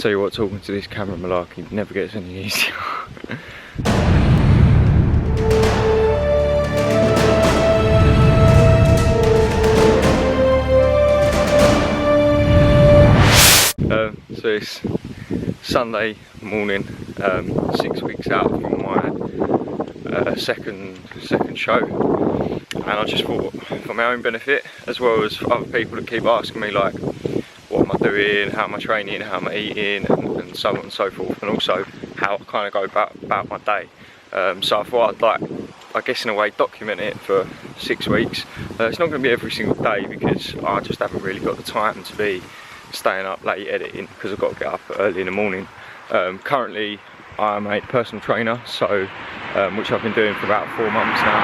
Tell you what, talking to this camera malarkey never gets any easier. So it's Sunday morning, 6 weeks out from my second show, and I just thought, for my own benefit, as well as for other people that keep asking me like, what am I doing, how am I training, how am I eating, and so on and so forth, and also how I kind of go about my day. So I thought I'd, like, I guess in a way, document it for 6 weeks. It's not going to be every single day because I just haven't really got the time to be staying up late editing because I've got to get up early in the morning. Currently I'm a personal trainer, so which I've been doing for about 4 months now.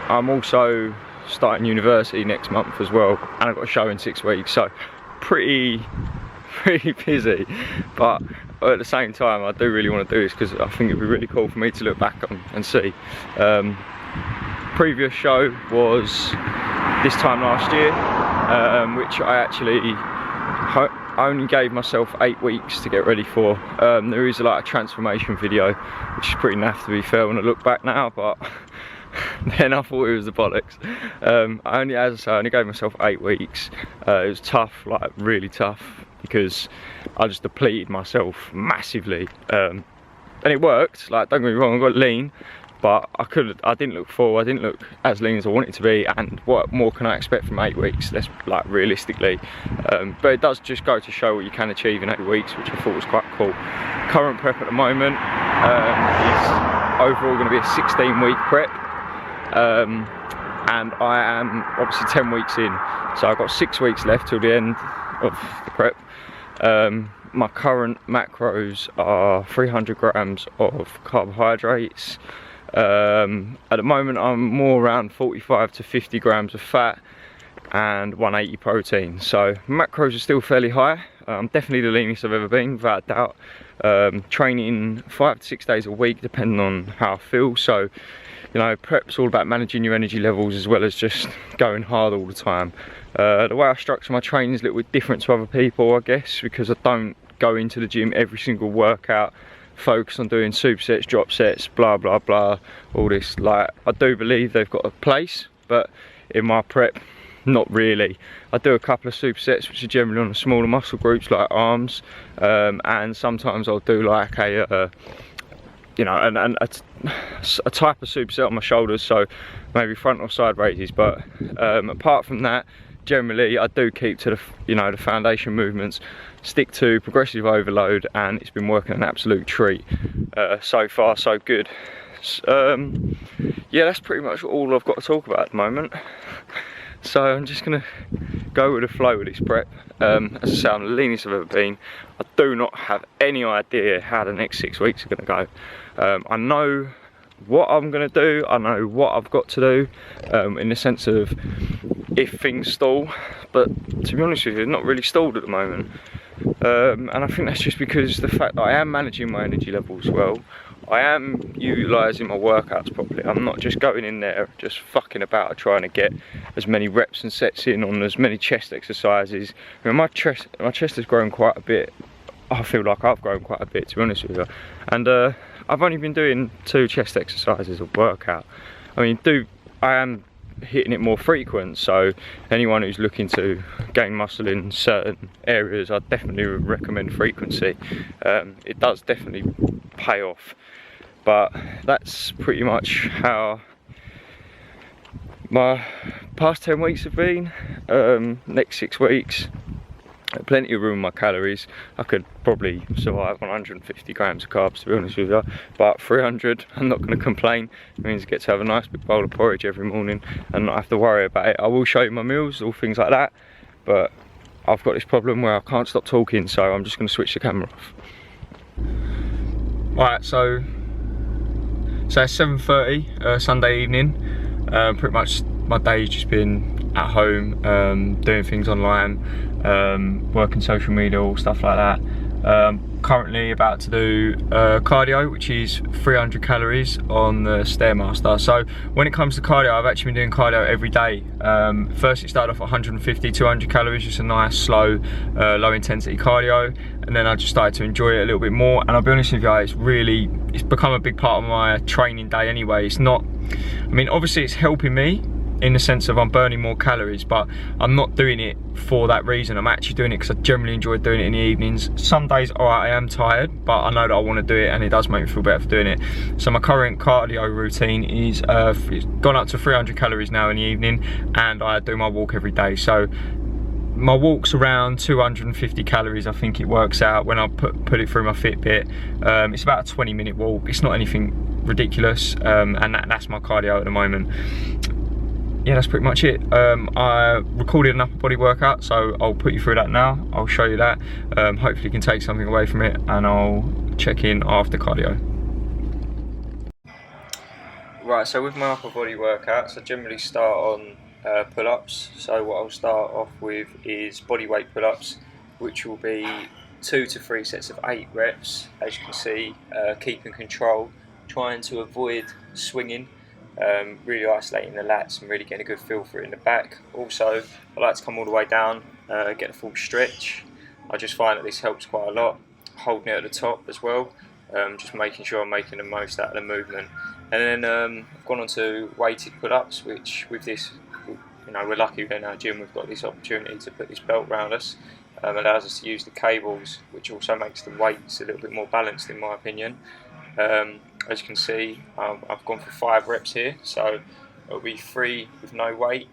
I'm also starting university next month as well, and I've got a show in 6 weeks, so pretty busy. But at the same time, I do really want to do this because I think it'd be really cool for me to look back on and see. Previous show was this time last year, which I actually only gave myself 8 weeks to get ready for. There is like a transformation video, which is pretty naff to be fair when I look back now, but then I thought it was the bollocks. As I say, I only gave myself 8 weeks. It was tough, like really tough, because I just depleted myself massively. And it worked, like, don't get me wrong, I got lean, but I didn't look full, I didn't look as lean as I wanted to be, and what more can I expect from 8 weeks, that's like realistically. But it does just go to show what you can achieve in 8 weeks, which I thought was quite cool. Current prep at the moment is overall going to be a 16-week prep, and I am obviously 10 weeks in, so I've got 6 weeks left till the end of the prep. My current macros are 300 grams of carbohydrates. At the moment I'm more around 45 to 50 grams of fat and 180 protein, so macros are still fairly high. I'm definitely the leanest I've ever been, without a doubt. Training 5 to 6 days a week depending on how I feel, so you know, prep's all about managing your energy levels as well as just going hard all the time. The way I structure my training is a little bit different to other people, I guess, because I don't go into the gym every single workout, focus on doing supersets, drop sets, blah blah blah, all this. Like, I do believe they've got a place, but in my prep, not really. I do a couple of supersets which are generally on the smaller muscle groups like arms, and sometimes I'll do like a you know, a type of superset on my shoulders, so maybe front or side raises. But apart from that, generally I do keep to the, you know, the foundation movements, stick to progressive overload, and it's been working an absolute treat. So far so good. Yeah, that's pretty much all I've got to talk about at the moment. So I'm just gonna go with the flow with this prep. As I say, I'm the leanest I've ever been. I do not have any idea how the next 6 weeks are gonna go. I know what I'm gonna do, I know what I've got to do, in the sense of if things stall, but to be honest with you, they're not really stalled at the moment. And I think that's just because the fact that I am managing my energy levels well. I am utilising my workouts properly. I'm not just going in there just fucking about trying to get as many reps and sets in on as many chest exercises. I mean, my chest has grown quite a bit. I feel like I've grown quite a bit, to be honest with you. And I've only been doing 2 chest exercises of workout. I mean, I am hitting it more frequent, so anyone who's looking to gain muscle in certain areas, I definitely would recommend frequency. It does definitely pay off. But that's pretty much how my past 10 weeks have been. Next 6 weeks, plenty of room in my calories. I could probably survive on 150 grams of carbs, to be honest with you, but 300, I'm not going to complain. It means I get to have a nice big bowl of porridge every morning and not have to worry about it. I will show you my meals, all things like that, but I've got this problem where I can't stop talking, so I'm just going to switch the camera off. Alright, so it's 7:30 Sunday evening. Pretty much my day's just been at home, doing things online, working social media, all stuff like that. currently about to do cardio, which is 300 calories on the Stairmaster. So when it comes to cardio, I've actually been doing cardio every day. First it started off at 150, 200 calories, just a nice, slow, low intensity cardio. And then I just started to enjoy it a little bit more. And I'll be honest with you, it's become a big part of my training day anyway. It's not, I mean, obviously it's helping me in the sense of I'm burning more calories, but I'm not doing it for that reason. I'm actually doing it because I generally enjoy doing it in the evenings. Some days, alright, I am tired, but I know that I want to do it and it does make me feel better for doing it. So my current cardio routine is it's gone up to 300 calories now in the evening, and I do my walk every day. So my walk's around 250 calories, I think it works out when I put it through my Fitbit. It's about a 20-minute walk. It's not anything ridiculous, and that's my cardio at the moment. Yeah, that's pretty much it. I recorded an upper body workout, so I'll put you through that now. I'll show you that. Hopefully you can take something away from it, and I'll check in after cardio. Right, so with my upper body workouts, I generally start on pull-ups. So what I'll start off with is body weight pull-ups, which will be 2 to 3 sets of 8 reps. As you can see, keeping control, trying to avoid swinging. Really isolating the lats and really getting a good feel for it in the back. Also, I like to come all the way down, get a full stretch. I just find that this helps quite a lot. Holding it at the top as well, just making sure I'm making the most out of the movement. And then I've gone on to weighted pull-ups, which with this, you know, we're lucky in our gym we've got this opportunity to put this belt around us. Allows us to use the cables, which also makes the weights a little bit more balanced in my opinion. As you can see, I've gone for 5 reps here, so it'll be 3 with no weight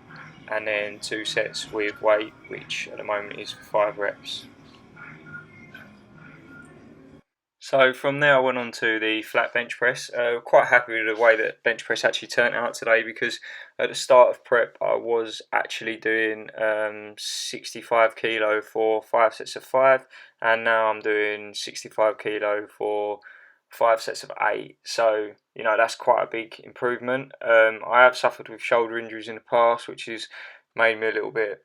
and then 2 sets with weight, which at the moment is 5 reps. So from there I went on to the flat bench press. Quite happy with the way that bench press actually turned out today, because at the start of prep I was actually doing 65 kilo for 5 sets of 5, and now I'm doing 65 kilo for 5 sets of 8. So you know, that's quite a big improvement. I have suffered with shoulder injuries in the past, which has made me a little bit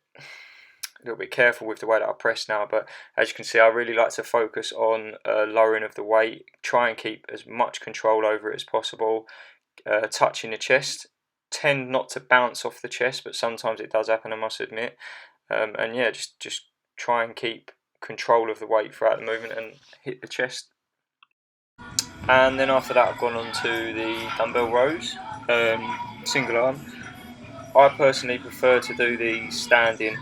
careful with the way that I press now. But as you can see, I really like to focus on lowering of the weight, try and keep as much control over it as possible, touching the chest. Tend not to bounce off the chest, but sometimes it does happen, I must admit. And yeah, just try and keep control of the weight throughout the movement and hit the chest. And then after that I've gone on to the dumbbell rows, single arm. I personally prefer to do these standing,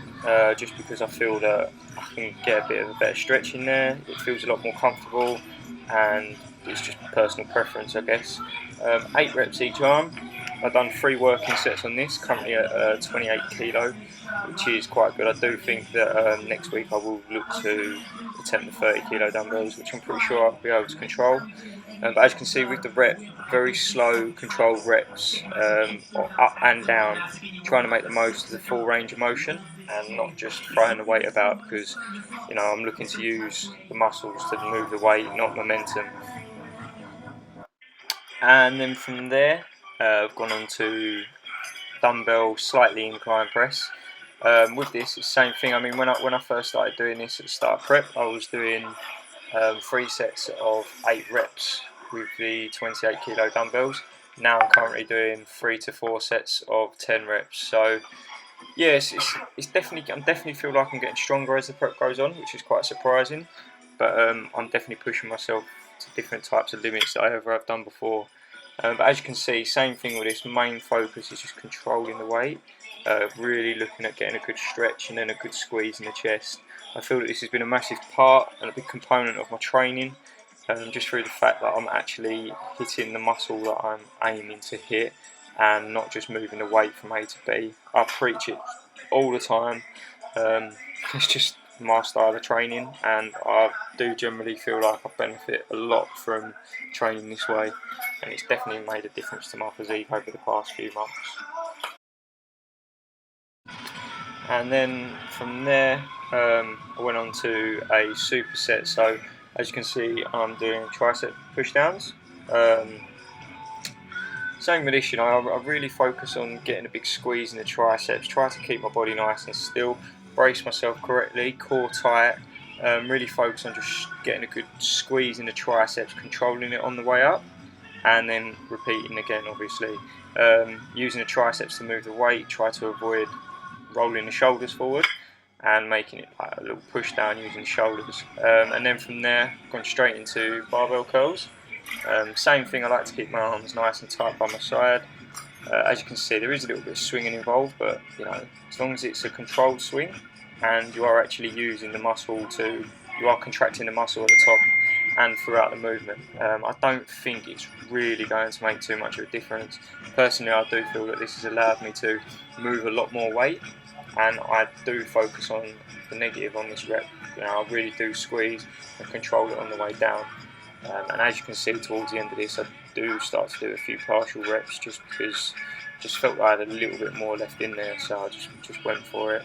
just because I feel that I can get a bit of a better stretch in there. It feels a lot more comfortable, and it's just personal preference, I guess. 8 reps each arm. I've done 3 working sets on this, currently at 28 kilo, which is quite good. I do think that next week I will look to attempt the 30 kilo dumbbells, which I'm pretty sure I'll be able to control. But as you can see with the rep, very slow controlled reps, up and down, trying to make the most of the full range of motion and not just throwing the weight about, because you know, I'm looking to use the muscles to move the weight, not momentum. And then from there I've gone on to dumbbell slightly incline press. With this, it's the same thing. I mean, when I first started doing this at the start of prep, I was doing 3 sets of 8 reps with the 28 kilo dumbbells. Now I'm currently doing 3 to 4 sets of 10 reps. So yes, it's definitely, I definitely feel like I'm getting stronger as the prep goes on, which is quite surprising. But I'm definitely pushing myself to different types of limits that I ever have done before. But as you can see, same thing with this. Main focus is just controlling the weight, really looking at getting a good stretch and then a good squeeze in the chest. I feel that this has been a massive part and a big component of my training, just through the fact that I'm actually hitting the muscle that I'm aiming to hit and not just moving the weight from A to B. I preach it all the time. It's just my style of training, and I do generally feel like I benefit a lot from training this way, and it's definitely made a difference to my physique over the past few months. And then from there I went on to a superset. So as you can see, I'm doing tricep pushdowns. Same with this, you know, I really focus on getting a big squeeze in the triceps, try to keep my body nice and still, brace myself correctly, core tight, Really focus on just getting a good squeeze in the triceps, controlling it on the way up, and then repeating again, obviously. Using the triceps to move the weight, try to avoid rolling the shoulders forward and making it like a little push down using the shoulders. And then from there, going straight into barbell curls. Same thing, I like to keep my arms nice and tight by my side. As you can see, there is a little bit of swinging involved, but you know, as long as it's a controlled swing and you are actually using the muscle you are contracting the muscle at the top and throughout the movement, I don't think it's really going to make too much of a difference. Personally, I do feel that this has allowed me to move a lot more weight, and I do focus on the negative on this rep. You know, I really do squeeze and control it on the way down. And as you can see towards the end of this, I do start to do a few partial reps just because I just felt like I had a little bit more left in there, so I just went for it.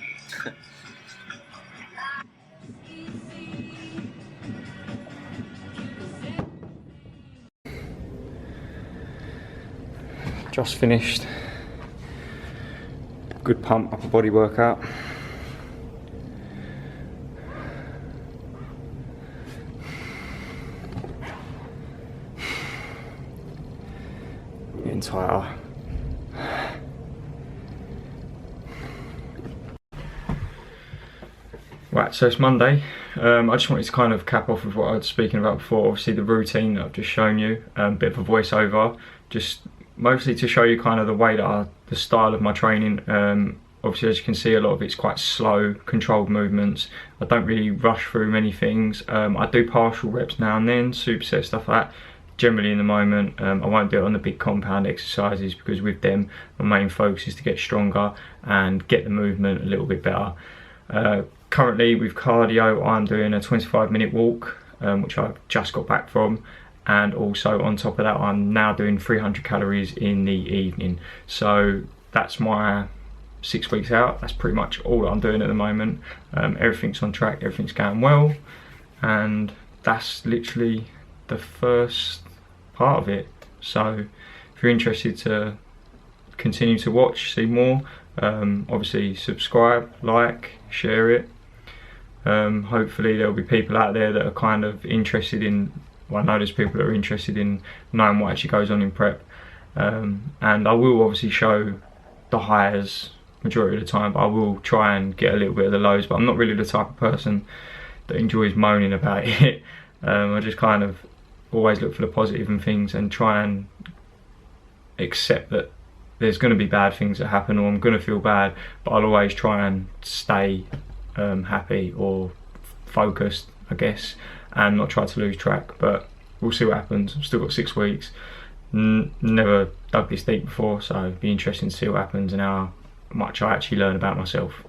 Just finished. Good pump upper body workout. Getting tighter. Right, so it's Monday. I just wanted to kind of cap off with what I was speaking about before. Obviously the routine that I've just shown you, a bit of a voiceover, just mostly to show you kind of the way that the style of my training. Obviously, as you can see, a lot of it's quite slow, controlled movements. I don't really rush through many things. I do partial reps now and then, superset, stuff like that. Generally in the moment, I won't do it on the big compound exercises because with them, my main focus is to get stronger and get the movement a little bit better. Currently with cardio, I'm doing a 25-minute walk, which I've just got back from. And also on top of that, I'm now doing 300 calories in the evening. So that's my 6 weeks out. That's pretty much all that I'm doing at the moment. Everything's on track, everything's going well. And that's literally the first part of it. So if you're interested to continue to watch, see more, obviously subscribe, like, share it. Hopefully there'll be people out there that are kind of interested in, well, I know there's people that are interested in knowing what actually goes on in prep. And I will obviously show the highs majority of the time, but I will try and get a little bit of the lows, but I'm not really the type of person that enjoys moaning about it. I just kind of always look for the positive in things and try and accept that there's going to be bad things that happen, or I'm going to feel bad, but I'll always try and stay happy or focused, I guess, and not try to lose track. But we'll see what happens. I've still got 6 weeks. Never dug this deep before, so it'll be interesting to see what happens and how much I actually learn about myself.